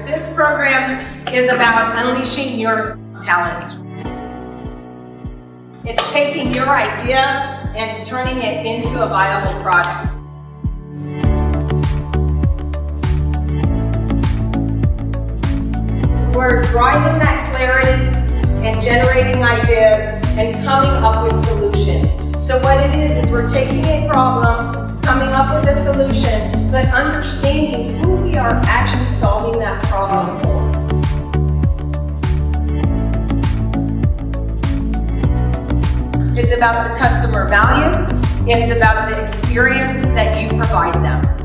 This program is about unleashing your talents. It's taking your idea and turning it into a viable product. We're driving that clarity and generating ideas and coming up with solutions. So what it is we're taking a problem, coming up with a solution, but understanding who we are actually solving that problem for. It's about the customer value. It's about the experience that you provide them.